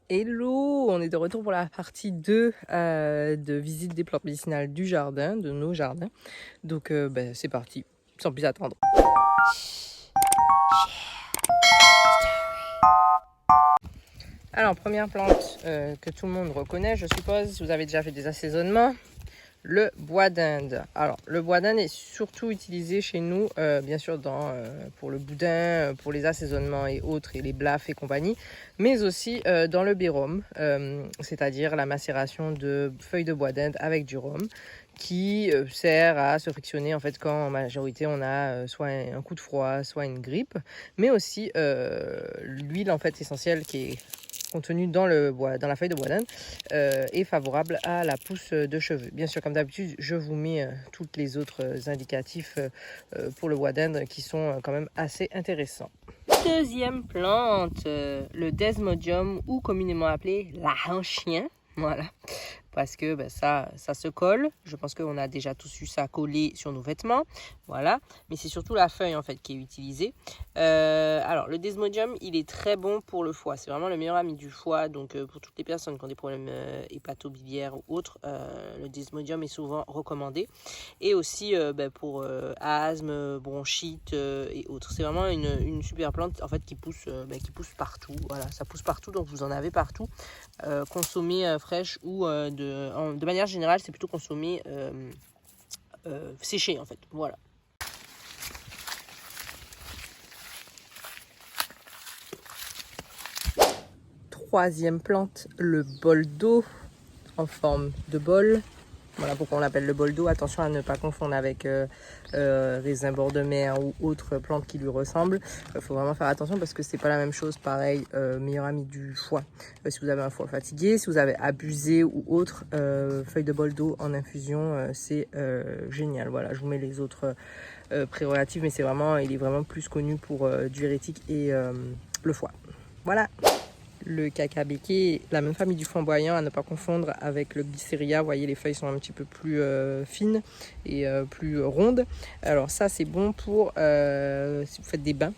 Hello, on est de retour pour la partie 2 de visite des plantes médicinales du jardin, de nos jardins. Donc c'est parti, sans plus attendre. Alors, première plante que tout le monde reconnaît, je suppose, si vous avez déjà fait des assaisonnements, le bois d'Inde. Alors, le bois d'Inde est surtout utilisé chez nous, bien sûr, pour le boudin, pour les assaisonnements et autres, et les blaffes et compagnie, mais aussi dans le birom, c'est-à-dire la macération de feuilles de bois d'Inde avec du rhum, qui sert à se frictionner en fait quand en majorité on a soit un coup de froid, soit une grippe, mais aussi l'huile en fait essentielle qui est contenue dans la feuille de bois d'Inde est favorable à la pousse de cheveux. Bien sûr, comme d'habitude, je vous mets toutes les autres indicatifs pour le bois d'Inde qui sont quand même assez intéressants. Deuxième plante, le Desmodium, ou communément appelé la hanchien. Voilà, parce que ça se colle. Je pense qu'on a déjà tous eu ça collé sur nos vêtements. Voilà, mais c'est surtout la feuille en fait qui est utilisée. Alors, le Desmodium, il est très bon pour le foie. C'est vraiment le meilleur ami du foie. Donc, pour toutes les personnes qui ont des problèmes hépatobiliaires ou autres, le Desmodium est souvent recommandé. Et aussi pour asthme, bronchite et autres. C'est vraiment une super plante en fait qui pousse partout. Voilà, ça pousse partout, donc vous en avez partout. Consommée fraîche ou de manière générale, c'est plutôt consommé séché en fait. Voilà. Troisième plante, le bol d'eau en forme de bol. Voilà pourquoi on l'appelle le bol d'eau. Attention à ne pas confondre avec raisin bord de mer ou autres plantes qui lui ressemblent. Il faut vraiment faire attention parce que c'est pas la même chose. Pareil, meilleur ami du foie. Si vous avez un foie fatigué, si vous avez abusé ou autre, feuille de bol d'eau en infusion, c'est génial. Voilà, je vous mets les autres prérogatives, mais il est vraiment plus connu pour diurétique et le foie. Voilà. Le caca béquet, la même famille du flamboyant, à ne pas confondre avec le glycéria. Vous voyez, les feuilles sont un petit peu plus fines et plus rondes. Alors ça, c'est bon pour si vous faites des bains.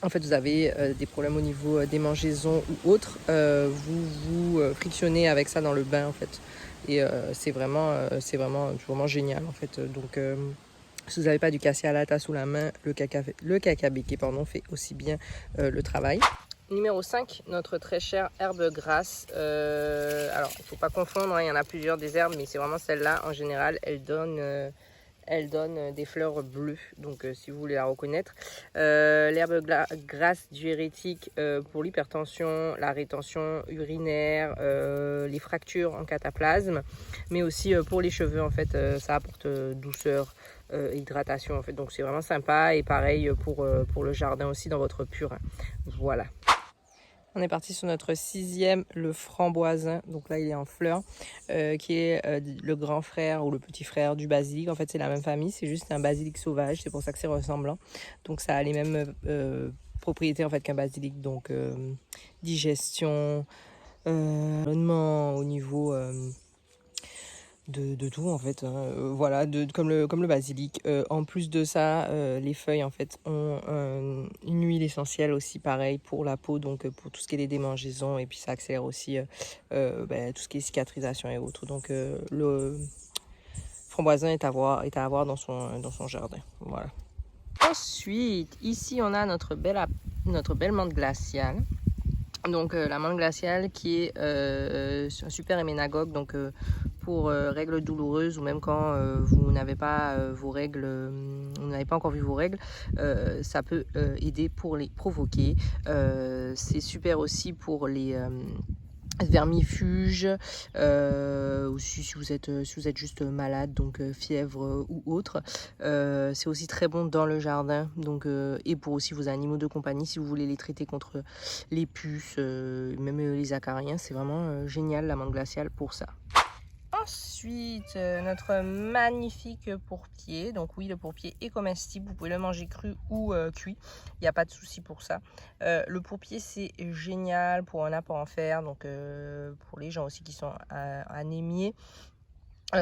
En fait, vous avez des problèmes au niveau des mangeaisons ou autres. Vous frictionnez avec ça dans le bain, en fait. Et c'est vraiment génial, en fait. Donc, si vous n'avez pas du cassia à la tasse sous la main, le caca béquet, fait aussi bien le travail. Numéro 5, notre très chère herbe grasse. Alors, il ne faut pas confondre, hein, il y en a plusieurs des herbes, mais c'est vraiment celle-là. En général, elle donne des fleurs bleues, donc si vous voulez la reconnaître. L'herbe grasse diurétique pour l'hypertension, la rétention urinaire, les fractures en cataplasme, mais aussi pour les cheveux, en fait, ça apporte douceur. Hydratation en fait, donc c'est vraiment sympa. Et pareil pour le jardin aussi dans votre purin. Voilà. On est parti sur notre 6e, le framboisin. Donc là, il est en fleurs, qui est le grand frère ou le petit frère du basilic. En fait, c'est la même famille, c'est juste un basilic sauvage. C'est pour ça que c'est ressemblant. Donc ça a les mêmes propriétés en fait qu'un basilic. Donc digestion, au niveau de tout en fait, hein. Voilà, comme le basilic. En plus de ça, les feuilles en fait ont une huile essentielle aussi pareil pour la peau, donc pour tout ce qui est les démangeaisons, et puis ça accélère aussi tout ce qui est cicatrisation et autres. Donc le framboisin est à avoir dans son jardin. Voilà. Ensuite, ici on a notre belle menthe glaciale. Donc la menthe glaciale qui est un super héménagogue, donc pour règles douloureuses ou même quand vous n'avez pas vos règles, vous n'avez pas encore vu vos règles, ça peut aider pour les provoquer. C'est super aussi pour les vermifuges, aussi si vous êtes juste malade, donc fièvre ou autre. C'est aussi très bon dans le jardin, donc et pour aussi vos animaux de compagnie si vous voulez les traiter contre les puces, même les acariens. C'est vraiment génial la menthe glaciale pour ça. Ensuite, notre magnifique pourpier. Donc oui, le pourpier est comestible. Vous pouvez le manger cru ou cuit. Il n'y a pas de souci pour ça. Le pourpier, c'est génial pour un apport en fer. Donc pour les gens aussi qui sont anémiés.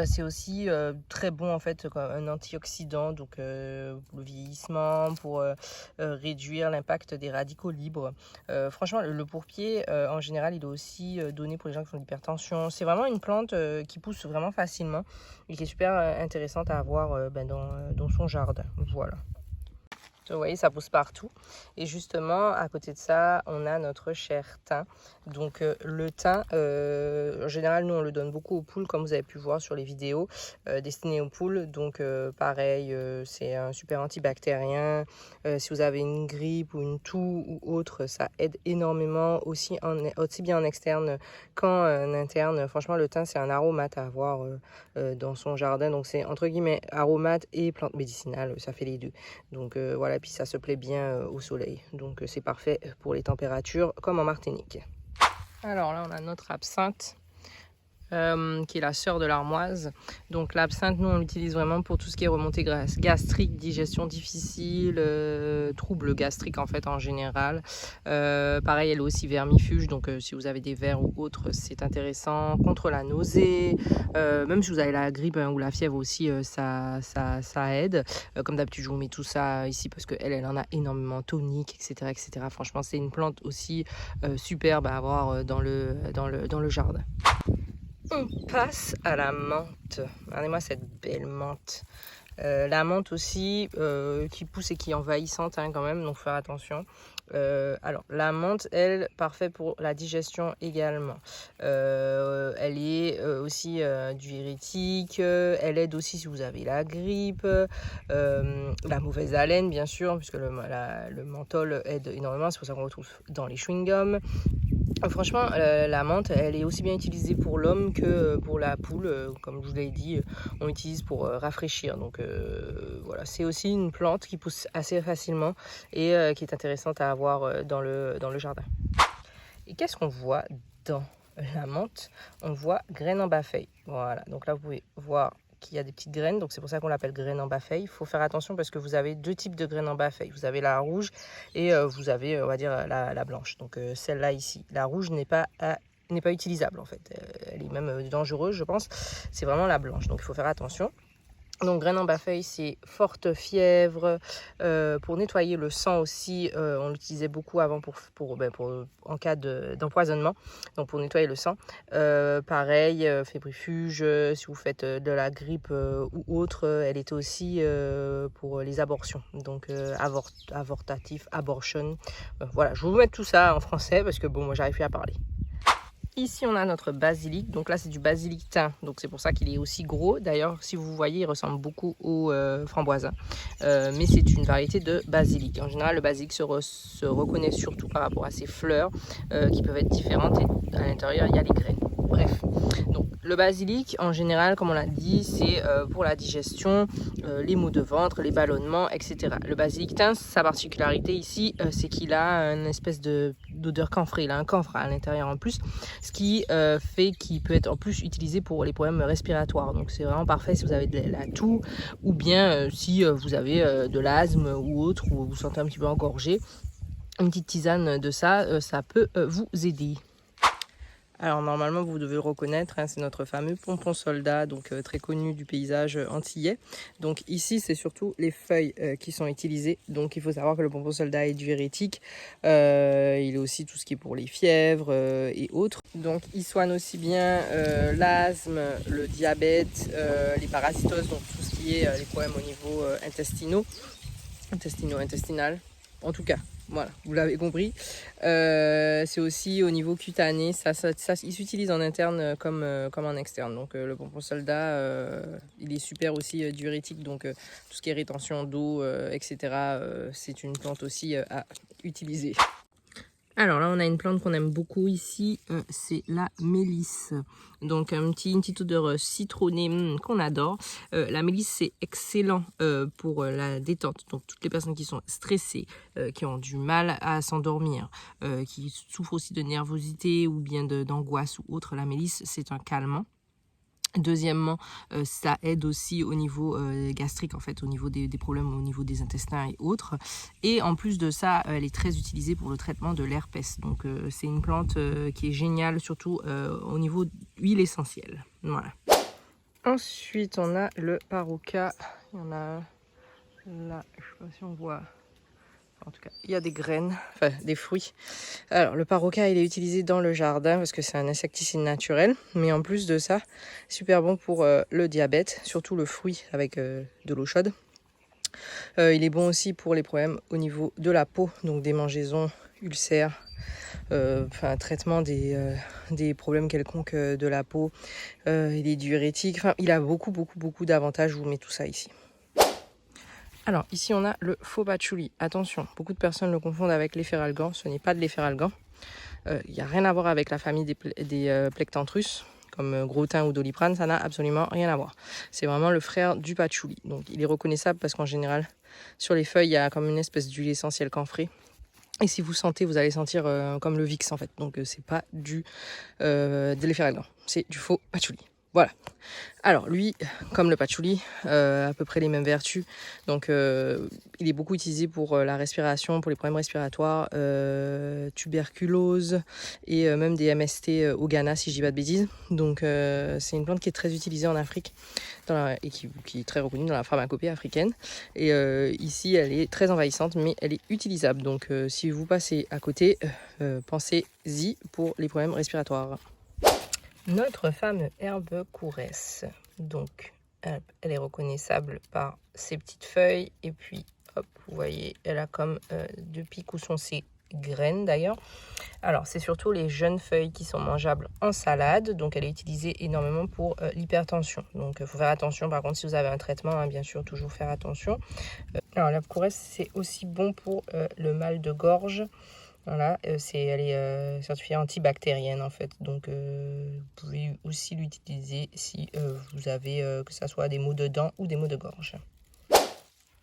C'est aussi très bon en fait comme un antioxydant, donc pour le vieillissement, pour réduire l'impact des radicaux libres. Franchement, le pourpier en général, il est aussi donné pour les gens qui font de l'hypertension. C'est vraiment une plante qui pousse vraiment facilement et qui est super intéressante à avoir dans son jardin. Voilà. Vous voyez, ça pousse partout. Et justement, à côté de ça, on a notre cher thym. Donc le thym, en général, nous, on le donne beaucoup aux poules, comme vous avez pu voir sur les vidéos destinées aux poules. Donc pareil, c'est un super antibactérien. Si vous avez une grippe ou une toux ou autre, ça aide énormément, aussi bien en externe qu'en interne. Franchement, le thym, c'est un aromate à avoir dans son jardin. Donc c'est entre guillemets aromate et plante médicinale, ça fait les deux. Donc voilà, puis ça se plaît bien au soleil. Donc c'est parfait pour les températures comme en Martinique. Alors là, on a notre absinthe. Qui est la sœur de l'armoise. Donc l'absinthe, nous on l'utilise vraiment pour tout ce qui est remontée gastrique, digestion difficile, troubles gastriques en fait en général. Pareil, elle est aussi vermifuge, donc si vous avez des vers ou autres, c'est intéressant. Contre la nausée, même si vous avez la grippe ou la fièvre aussi, ça aide. Comme d'habitude, je vous mets tout ça ici parce qu'elle en a énormément, tonique, etc. etc. Franchement, c'est une plante aussi superbe à avoir dans le jardin. On passe à la menthe. Regardez-moi cette belle menthe. La menthe aussi qui pousse et qui est envahissante quand même, donc faire attention. Alors la menthe, elle, parfait pour la digestion également. Elle est aussi diurétique. Elle aide aussi si vous avez la grippe, la mauvaise haleine bien sûr, puisque le menthol aide énormément. C'est pour ça qu'on retrouve dans les chewing-gums. Franchement, la menthe, elle est aussi bien utilisée pour l'homme que pour la poule. Comme je vous l'ai dit, on l'utilise pour rafraîchir. Donc voilà, c'est aussi une plante qui pousse assez facilement et qui est intéressante à avoir dans le jardin. Et qu'est-ce qu'on voit dans la menthe? On voit graines en bas-feuille. Voilà, donc là vous pouvez voir qu'il y a des petites graines, donc c'est pour ça qu'on l'appelle graine en bas-feuille. Il faut faire attention parce que vous avez deux types de graines en bas-feuille. Vous avez la rouge et vous avez, on va dire, la blanche. Donc celle-là ici, la rouge n'est pas utilisable en fait. Elle est même dangereuse, je pense. C'est vraiment la blanche, donc il faut faire attention. Donc graine en bas-feuille, c'est forte fièvre, pour nettoyer le sang aussi, on l'utilisait beaucoup avant en cas d'empoisonnement, donc pour nettoyer le sang. Pareil, fébrifuge, si vous faites de la grippe ou autre, elle était aussi pour les abortions, donc avortatif, abortion. Voilà, je vais vous mettre tout ça en français parce que bon, moi j'arrive plus à parler. Ici, on a notre basilic. Donc là, c'est du basilic thym. Donc c'est pour ça qu'il est aussi gros. D'ailleurs, si vous voyez, il ressemble beaucoup au framboisin. Mais c'est une variété de basilic. En général, le basilic se reconnaît surtout par rapport à ses fleurs qui peuvent être différentes. Et à l'intérieur, il y a les graines. Bref. Donc le basilic, en général, comme on l'a dit, c'est pour la digestion, les maux de ventre, les ballonnements, etc. Le basilic thym, sa particularité ici, c'est qu'il a une espèce d'odeur camphrée. Il a un camphre à l'intérieur en plus, ce qui fait qu'il peut être en plus utilisé pour les problèmes respiratoires. Donc c'est vraiment parfait si vous avez de la toux ou bien si vous avez de l'asthme ou autre, ou vous vous sentez un petit peu engorgé. Une petite tisane de ça, ça peut vous aider. Alors normalement vous devez le reconnaître, c'est notre fameux pompon soldat, donc très connu du paysage antillais. Donc ici c'est surtout les feuilles qui sont utilisées. Donc il faut savoir que le pompon soldat est diurétique, il est aussi tout ce qui est pour les fièvres et autres. Donc il soigne aussi bien l'asthme, le diabète, les parasitoses, donc tout ce qui est les problèmes au niveau intestinal, en tout cas. Voilà, vous l'avez compris. C'est aussi au niveau cutané, il s'utilise en interne comme en externe. Donc le pompon soldat, il est super aussi diurétique, donc tout ce qui est rétention d'eau, etc. C'est une plante aussi à utiliser. Alors là, on a une plante qu'on aime beaucoup ici, c'est la mélisse. Donc une petite odeur citronnée qu'on adore. La mélisse, c'est excellent pour la détente. Donc toutes les personnes qui sont stressées, qui ont du mal à s'endormir, qui souffrent aussi de nervosité ou bien d'angoisse ou autre, la mélisse, c'est un calmant. Deuxièmement, ça aide aussi au niveau gastrique, en fait, au niveau des problèmes au niveau des intestins et autres. Et en plus de ça, elle est très utilisée pour le traitement de l'herpès. Donc c'est une plante qui est géniale, surtout au niveau d'huile essentielle. Voilà. Ensuite, on a le Paroka. Il y en a un là, je ne sais pas si on voit. En tout cas, il y a des graines, enfin des fruits. Alors, le Paroka, il est utilisé dans le jardin parce que c'est un insecticide naturel. Mais en plus de ça, super bon pour le diabète, surtout le fruit avec de l'eau chaude. Il est bon aussi pour les problèmes au niveau de la peau, donc des mangeaisons, ulcères, traitement des problèmes quelconques de la peau. Il est diurétique, enfin, il a beaucoup d'avantages. Je vous mets tout ça ici. Alors ici on a le faux patchouli. Attention, beaucoup de personnes le confondent avec l'Éphélalgan. Ce n'est pas de l'Éphélalgan. Il n'y a rien à voir avec la famille des Plectantrus, comme gros thym ou doliprane. Ça n'a absolument rien à voir. C'est vraiment le frère du patchouli. Donc il est reconnaissable parce qu'en général, sur les feuilles, il y a comme une espèce d'huile essentielle camphrée. Et si vous sentez, vous allez sentir comme le Vicks en fait. Donc c'est pas de l'Éphélalgan. C'est du faux patchouli. Voilà. Alors lui, comme le patchouli, à peu près les mêmes vertus. Donc il est beaucoup utilisé pour la respiration, pour les problèmes respiratoires, tuberculose et même des MST au Ghana, si je dis pas de bêtises. Donc c'est une plante qui est très utilisée en Afrique et qui est très reconnue dans la pharmacopée africaine. Et ici, elle est très envahissante, mais elle est utilisable. Donc si vous passez à côté, pensez-y pour les problèmes respiratoires. Notre fameuse herbe couresse, donc elle est reconnaissable par ses petites feuilles et puis hop, vous voyez, elle a comme deux pics où sont ses graines d'ailleurs. Alors c'est surtout les jeunes feuilles qui sont mangeables en salade, donc elle est utilisée énormément pour l'hypertension. Donc il faut faire attention par contre si vous avez un traitement, hein, bien sûr toujours faire attention. Alors l'herbe couresse c'est aussi bon pour le mal de gorge. Voilà, elle est certifiée antibactérienne en fait, donc vous pouvez aussi l'utiliser si vous avez que ça soit des maux de dents ou des maux de gorge.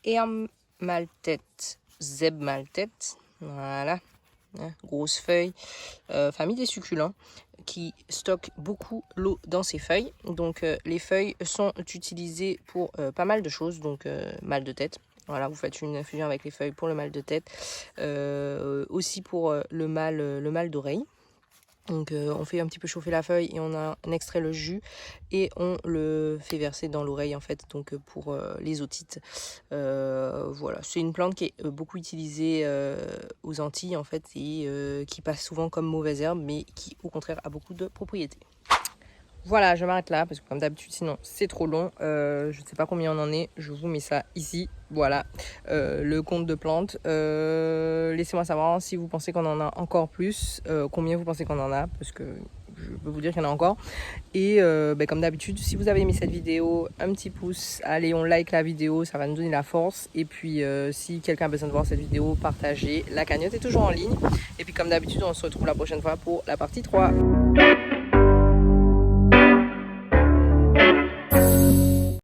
Herbe maltête, zeb maltête, voilà, hein, grosse feuille, famille des succulents qui stockent beaucoup l'eau dans ses feuilles. Donc les feuilles sont utilisées pour pas mal de choses, donc mal de tête. Voilà, vous faites une infusion avec les feuilles pour le mal de tête, aussi pour le mal d'oreille. Donc on fait un petit peu chauffer la feuille et on extrait le jus et on le fait verser dans l'oreille en fait, donc pour les otites. Voilà, c'est une plante qui est beaucoup utilisée aux Antilles en fait et qui passe souvent comme mauvaise herbe, mais qui au contraire a beaucoup de propriétés. Voilà, je m'arrête là parce que comme d'habitude sinon c'est trop long. Je ne sais pas combien on en est, je vous mets ça ici. Voilà, le compte de plantes. Laissez-moi savoir si vous pensez qu'on en a encore plus, combien vous pensez qu'on en a, parce que je peux vous dire qu'il y en a encore. Et comme d'habitude, si vous avez aimé cette vidéo, un petit pouce, allez on like la vidéo, ça va nous donner la force. Et puis si quelqu'un a besoin de voir cette vidéo, partagez. La cagnotte est toujours en ligne. Et puis comme d'habitude, on se retrouve la prochaine fois pour la partie 3.